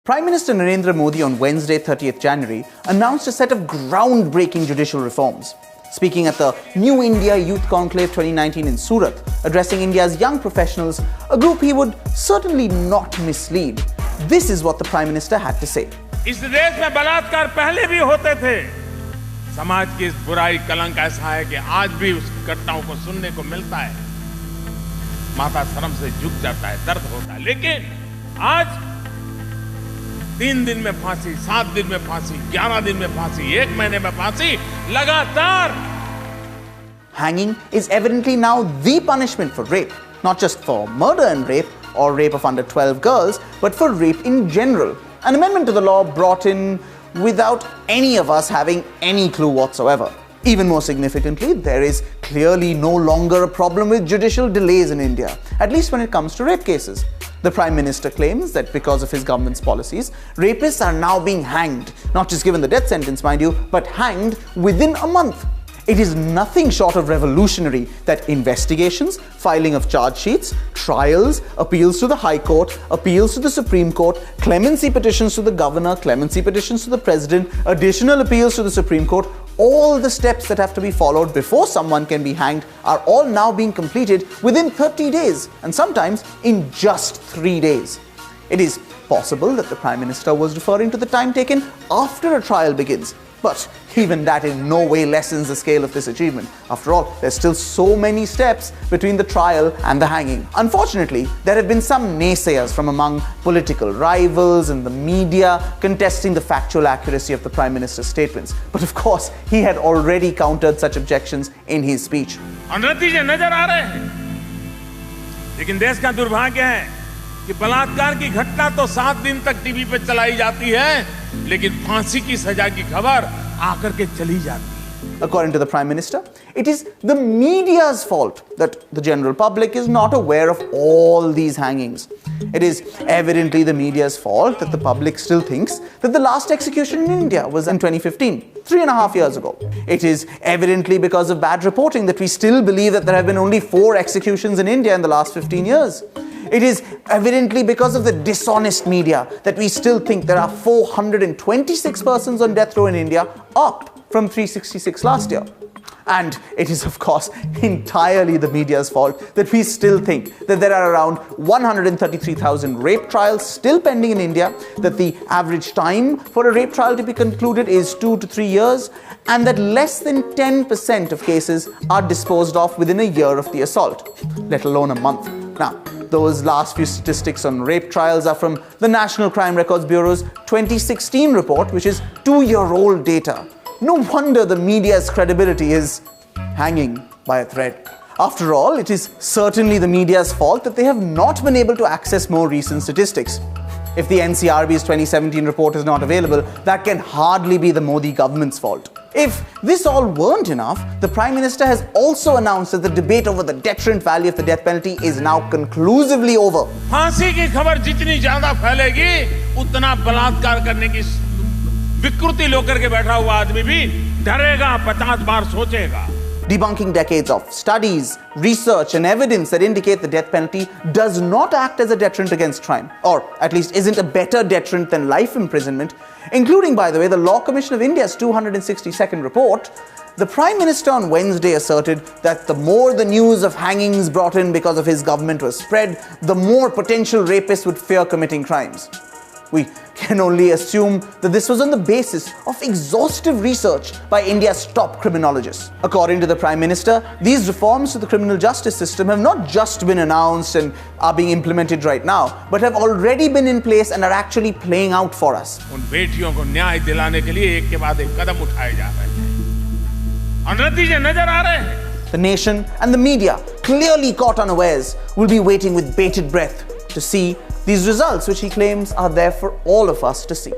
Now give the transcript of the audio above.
Prime Minister Narendra Modi on Wednesday, 30th January, announced a set of groundbreaking judicial reforms. Speaking at the New India Youth Conclave 2019 in Surat, addressing India's young professionals, a group he would certainly not mislead, this is what the Prime Minister had to say. इस देश में बलात्कार पहले भी होते थे। समाज की इस बुराई कलंक ऐसा है कि आज भी उस घटनाओं को सुनने को मिलता है। माथा शर्म से झुक जाता है, दर्द होता है। लेकिन आज 3 दिन में फांसी, 7 दिन में फांसी, 11 दिन में फांसी, 1 महीने में फांसी, लगातार। Hanging is evidently now the punishment for rape, not just for murder and rape or rape of under 12 girls, but for rape in general. An amendment to the law brought in without any of us having any clue whatsoever. Even more significantly, there is clearly no longer a problem with judicial delays in India, at least when it comes to rape cases. The Prime Minister claims that because of his government's policies, rapists are now being hanged, not just given the death sentence, mind you, but hanged within a month. It is nothing short of revolutionary that investigations, filing of charge sheets, trials, appeals to the High Court, appeals to the Supreme Court, clemency petitions to the Governor, clemency petitions to the President, additional appeals to the Supreme Court, all the steps that have to be followed before someone can be hanged are all now being completed within 30 days and sometimes in just 3 days. It is possible that the Prime Minister was referring to the time taken after a trial begins. But even that in no way lessens the scale of this achievement. After all, there's still so many steps between the trial and the hanging. Unfortunately, there have been some naysayers from among political rivals and the media contesting the factual accuracy of the Prime Minister's statements. But of course, he had already countered such objections in his speech. नतीजे नजर आ रहे हैं, लेकिन देश का दुर्भाग्य है कि बलात्कार की घटना तो 7 दिन तक टीवी पे चलाई जाती है, लेकिन फांसी की सजा की खबर आकर के चली जाती है। According to the Prime Minister, it is the media's fault that the general public is not aware of all these hangings. It is evidently the media's fault that the public still thinks that the last execution in India was in 2015, 3.5 years ago. It is evidently because of bad reporting that we still believe that there have been only 4 executions in India in the last 15 years. It is evidently because of the dishonest media that we still think there are 426 persons on death row in India, up from 366 last year. And it is, of course, entirely the media's fault that we still think that there are around 133,000 rape trials still pending in India, that the average time for a rape trial to be concluded is 2 to 3 years, and that less than 10% of cases are disposed of within a year of the assault, let alone a month. Now, those last few statistics on rape trials are from the National Crime Records Bureau's 2016 report, which is 2-year-old data. No wonder the media's credibility is hanging by a thread. After all, it is certainly the media's fault that they have not been able to access more recent statistics. If the NCRB's 2017 report is not available, that can hardly be the Modi government's fault. If this all weren't enough, the Prime Minister has also announced that the debate over the deterrent value of the death penalty is now conclusively over. फांसी की खबर जितनी ज्यादा फैलेगी, उतना बलात्कार करने की विकृति लेकर के बैठा हुआ आदमी भी डरेगा, 50 बार सोचेगा. Debunking decades of studies, research and evidence that indicate the death penalty does not act as a deterrent against crime, or at least isn't a better deterrent than life imprisonment, including, by the way, the Law Commission of India's 262nd report. The Prime Minister on Wednesday asserted that the more the news of hangings brought in because of his government was spread, the more potential rapists would fear committing crimes. We can only assume that this was on the basis of exhaustive research by India's top criminologists. According to the Prime Minister, these reforms to the criminal justice system have not just been announced and are being implemented right now, but have already been in place and are actually playing out for us. उन बेटियों को न्याय दिलाने के लिए एक के बाद एक कदम उठाए जा रहे हैं और नतीजे नजर आ रहे हैं. The nation and the media, clearly caught unawares, will be waiting with bated breath to see these results, which he claims are there for all of us to see.